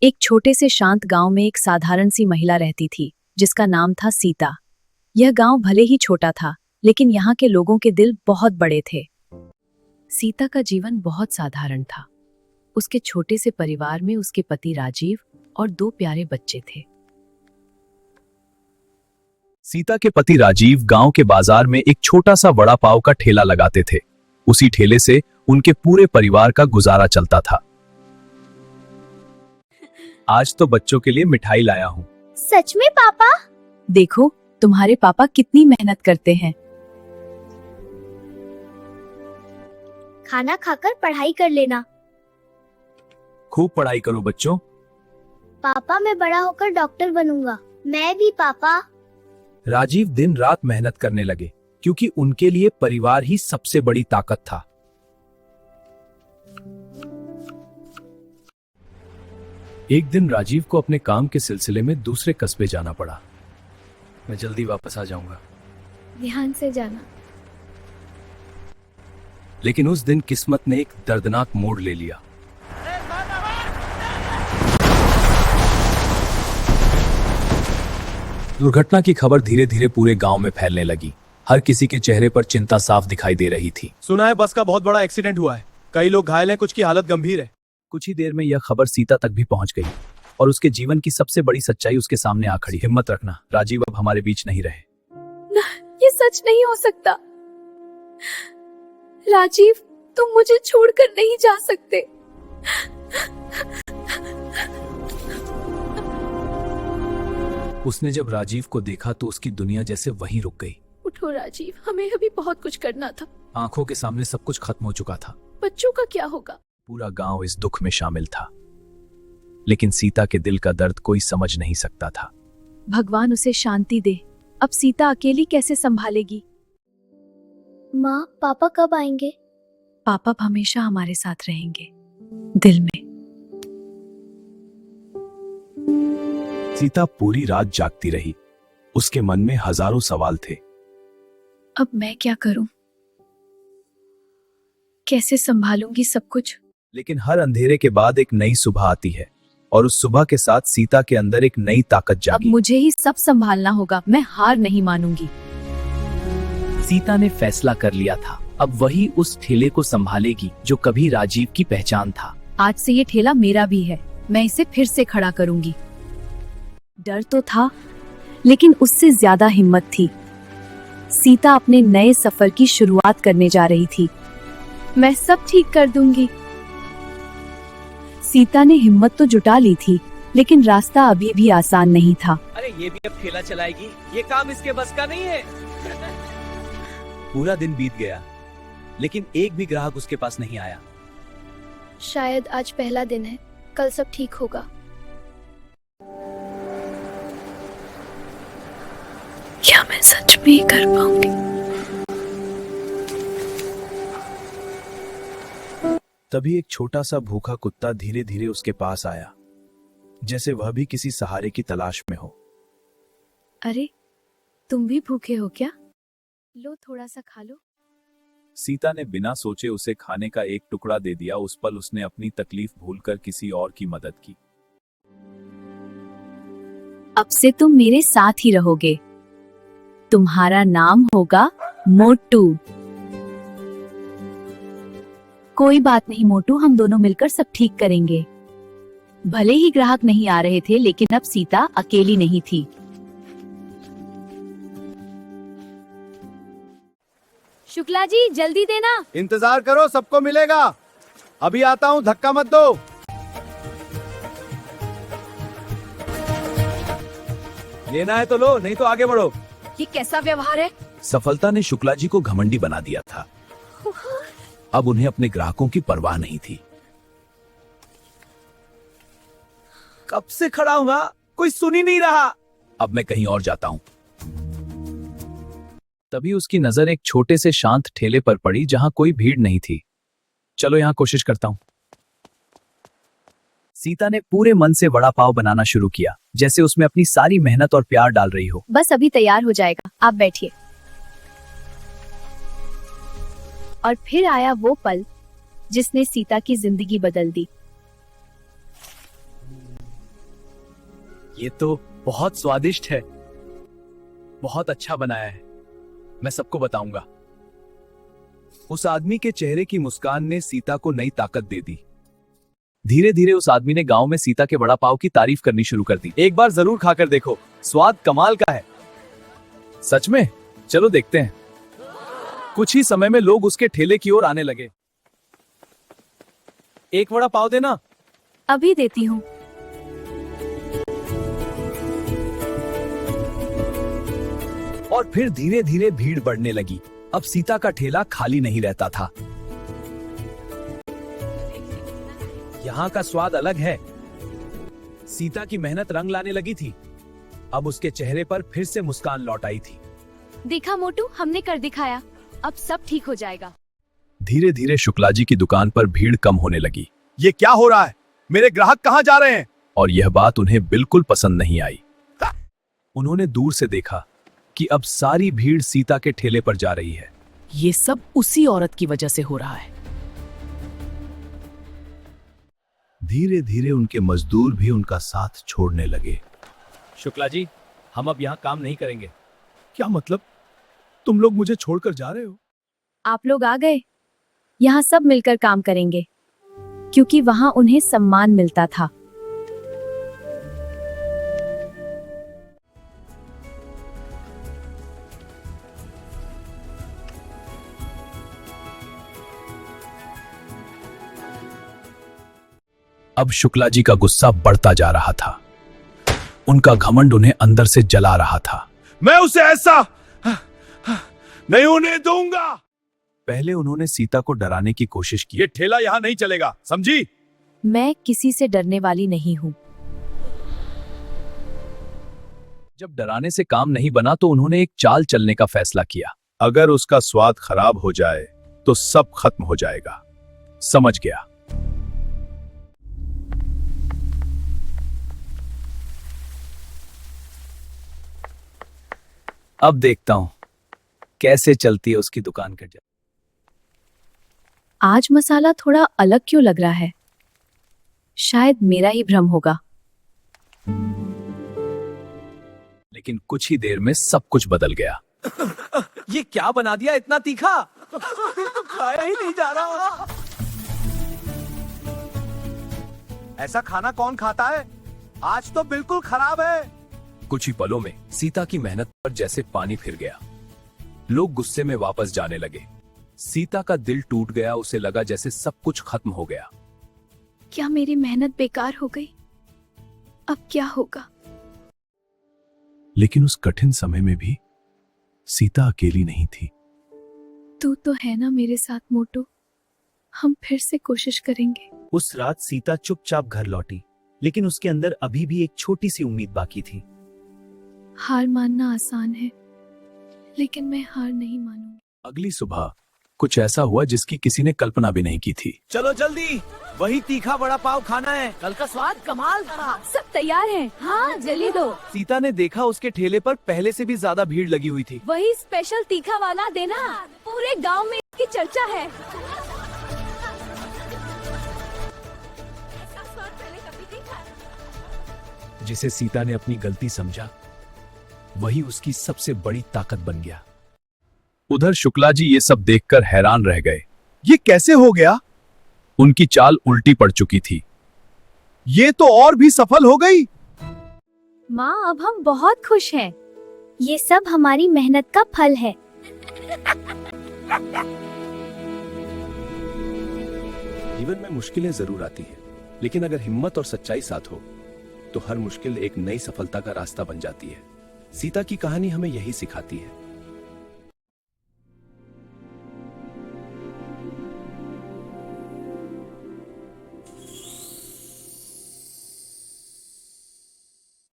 एक छोटे से शांत गांव में एक साधारण सी महिला रहती थी जिसका नाम था सीता। यह गांव भले ही छोटा था, लेकिन यहाँ के लोगों के दिल बहुत बड़े थे। सीता का जीवन बहुत साधारण था। उसके छोटे से परिवार में उसके पति राजीव और 2 प्यारे बच्चे थे। सीता के पति राजीव गांव के बाजार में एक छोटा सा वड़ा पाव का ठेला लगाते थे। उसी ठेले से उनके पूरे परिवार का गुजारा चलता था। आज तो बच्चों के लिए मिठाई लाया हूँ। सच में पापा? देखो तुम्हारे पापा कितनी मेहनत करते हैं। खाना खाकर पढ़ाई कर लेना। खूब पढ़ाई करो बच्चों। पापा मैं बड़ा होकर डॉक्टर बनूंगा। मैं भी पापा। राजीव दिन रात मेहनत करने लगे क्योंकि उनके लिए परिवार ही सबसे बड़ी ताकत था। एक दिन राजीव को अपने काम के सिलसिले में दूसरे कस्बे जाना पड़ा। मैं जल्दी वापस आ जाऊंगा। ध्यान से जाना। लेकिन उस दिन किस्मत ने एक दर्दनाक मोड़ ले लिया। दुर्घटना की खबर धीरे धीरे पूरे गांव में फैलने लगी। हर किसी के चेहरे पर चिंता साफ दिखाई दे रही थी। सुना है बस का बहुत बड़ा एक्सीडेंट हुआ है। कई लोग घायल हैं, कुछ की हालत गंभीर है। कुछ ही देर में यह खबर सीता तक भी पहुंच गई और उसके जीवन की सबसे बड़ी सच्चाई उसके सामने आ खड़ी। हिम्मत रखना, राजीव अब हमारे बीच नहीं रहे। ये सच नहीं हो सकता। राजीव, तुम मुझे छोड़कर नहीं जा सकते। उसने जब राजीव को देखा तो उसकी दुनिया जैसे वहीं रुक गई। उठो राजीव, हमें अभी बहुत कुछ करना था। आंखों के सामने सब कुछ खत्म हो चुका था। बच्चों का क्या होगा? पूरा गांव इस दुख में शामिल था, लेकिन सीता के दिल का दर्द कोई समझ नहीं सकता था। भगवान उसे शांति दे। अब सीता अकेली कैसे संभालेगी? माँ, पापा कब आएंगे? पापा हमेशा हमारे साथ रहेंगे, दिल में। सीता पूरी रात जागती रही। उसके मन में हजारों सवाल थे। अब मैं क्या करूं? कैसे संभालूंगी सब कुछ? लेकिन हर अंधेरे के बाद एक नई सुबह आती है और उस सुबह के साथ सीता के अंदर एक नई ताकत अब जागी। मुझे ही सब संभालना होगा। मैं हार नहीं मानूंगी। सीता ने फैसला कर लिया था, अब वही उस ठेले को संभालेगी जो कभी राजीव की पहचान था। आज से ये ठेला मेरा भी है। मैं इसे फिर से खड़ा करूंगी। डर तो था, लेकिन उससे ज्यादा हिम्मत थी। सीता अपने नए सफर की शुरुआत करने जा रही थी। मैं सब ठीक कर दूंगी। सीता ने हिम्मत तो जुटा ली थी, लेकिन रास्ता अभी भी आसान नहीं था। अरे ये भी अब ठेला चलाएगी? ये काम इसके बस का नहीं है। पूरा दिन बीत गया, लेकिन एक भी ग्राहक उसके पास नहीं आया। शायद आज पहला दिन है, कल सब ठीक होगा। क्या मैं सच में कर पाऊंगी? तभी एक छोटा सा भूखा कुत्ता धीरे धीरे उसके पास आया, जैसे वह भी किसी सहारे की तलाश में हो। अरे, तुम भी भूखे हो क्या? लो थोड़ा सा खा लो। सीता ने बिना सोचे उसे खाने का एक टुकड़ा दे दिया। उस पल उसने अपनी तकलीफ भूलकर किसी और की मदद की। अब से तुम मेरे साथ ही रहोगे। तुम्हारा नाम होगा मोटू। कोई बात नहीं मोटू, हम दोनों मिलकर सब ठीक करेंगे। भले ही ग्राहक नहीं आ रहे थे, लेकिन अब सीता अकेली नहीं थी। शुक्ला जी, जल्दी देना। इंतजार करो, सबको मिलेगा। अभी आता हूँ, धक्का मत दो। लेना है तो लो, नहीं तो आगे बढ़ो। ये कैसा व्यवहार है? सफलता ने शुक्ला जी को घमंडी बना दिया था। अब उन्हें अपने ग्राहकों की परवाह नहीं थी। कब से खड़ा हूँ, कोई सुन ही नहीं रहा। अब मैं कहीं और जाता हूं। तभी उसकी नजर एक छोटे से शांत ठेले पर पड़ी जहां कोई भीड़ नहीं थी। चलो यहां कोशिश करता हूं। सीता ने पूरे मन से वड़ा पाव बनाना शुरू किया, जैसे उसमें अपनी सारी मेहनत और प्यार डाल रही हो। बस अभी तैयार हो जाएगा, आप बैठिए। और फिर आया वो पल जिसने सीता की जिंदगी बदल दी। ये तो बहुत स्वादिष्ट है, बहुत अच्छा बनाया है, मैं सबको बताऊंगा। उस आदमी के चेहरे की मुस्कान ने सीता को नई ताकत दे दी। धीरे धीरे उस आदमी ने गांव में सीता के वड़ा पाव की तारीफ करनी शुरू कर दी। एक बार जरूर खाकर देखो, स्वाद कमाल का है। सच में? चलो देखते हैं। कुछ ही समय में लोग उसके ठेले की ओर आने लगे। एक वड़ा पाव देना। अभी देती हूँ। और फिर धीरे धीरे भीड़ बढ़ने लगी। अब सीता का ठेला खाली नहीं रहता था। यहाँ का स्वाद अलग है। सीता की मेहनत रंग लाने लगी थी। अब उसके चेहरे पर फिर से मुस्कान लौट आई थी। देखा मोटू, हमने कर दिखाया, अब सब ठीक हो जाएगा। धीरे धीरे शुक्ला जी की दुकान पर भीड़ कम होने लगी। ये क्या हो रहा है? मेरे ग्राहक कहाँ जा रहे हैं? और यह बात उन्हें बिल्कुल पसंद नहीं आई। उन्होंने दूर से देखा कि अब सारी भीड़ सीता के ठेले पर जा रही है। ये सब उसी औरत की वजह से हो रहा है। धीरे धीरे उनके मजदूर भी उनका साथ छोड़ने लगे। शुक्ला जी, हम अब यहाँ काम नहीं करेंगे। क्या मतलब? तुम लोग मुझे छोड़कर जा रहे हो? आप लोग आ गए। यहाँ सब मिलकर काम करेंगे, क्योंकि वहाँ उन्हें सम्मान मिलता था। अब शुक्ला जी का गुस्सा बढ़ता जा रहा था। उनका घमंड उन्हें अंदर से जला रहा था। मैं उसे ऐसा नहीं होने दूंगा। पहले उन्होंने सीता को डराने की कोशिश की। ये ठेला यहाँ नहीं चलेगा, समझी? मैं किसी से डरने वाली नहीं हूँ। जब डराने से काम नहीं बना तो उन्होंने एक चाल चलने का फैसला किया। अगर उसका स्वाद खराब हो जाए तो सब खत्म हो जाएगा। समझ गया। अब देखता हूं कैसे चलती है उसकी दुकान का। आज मसाला थोड़ा अलग क्यों लग रहा है? शायद मेरा ही भ्रम होगा। लेकिन कुछ ही देर में सब कुछ बदल गया। ये क्या बना दिया इतना तीखा? खाया ही नहीं जा रहा। ऐसा खाना कौन खाता है? आज तो बिल्कुल खराब है। कुछ ही पलों में सीता की मेहनत पर जैसे पानी फिर गया। लोग गुस्से में वापस जाने लगे। सीता का दिल टूट गया। उसे लगा जैसे सब कुछ खत्म हो गया। क्या मेरी मेहनत बेकार हो गई? अब क्या होगा? लेकिन उस कठिन समय में भी सीता अकेली नहीं थी। तू तो है ना मेरे साथ मोटू। हम फिर से कोशिश करेंगे। उस रात सीता चुपचाप घर लौटी, लेकिन उसके अंदर अभी भी एक छोटी सी उम्मीद बाकी थी। हार मानना आसान है, लेकिन मैं हार नहीं मानूंगी। अगली सुबह कुछ ऐसा हुआ जिसकी किसी ने कल्पना भी नहीं की थी। चलो जल्दी, वही तीखा वड़ा पाव खाना है। कल का स्वाद कमाल था। सब तैयार हैं। हाँ, जल्दी दो। सीता ने देखा उसके ठेले पर पहले से भी ज्यादा भीड़ लगी हुई थी। वही स्पेशल तीखा वाला देना। पूरे गांव में इसकी चर्चा है। जिसे सीता ने अपनी गलती समझा, वही उसकी सबसे बड़ी ताकत बन गया। उधर शुक्ला जी ये सब देखकर हैरान रह गए। ये कैसे हो गया? उनकी चाल उल्टी पड़ चुकी थी। ये तो और भी सफल हो गई। माँ, अब हम बहुत खुश हैं। ये सब हमारी मेहनत का फल है। जीवन में मुश्किलें जरूर आती हैं, लेकिन अगर हिम्मत और सच्चाई साथ हो तो हर मुश्किल एक नई सफलता का रास्ता बन जाती है। सीता की कहानी हमें यही सिखाती है।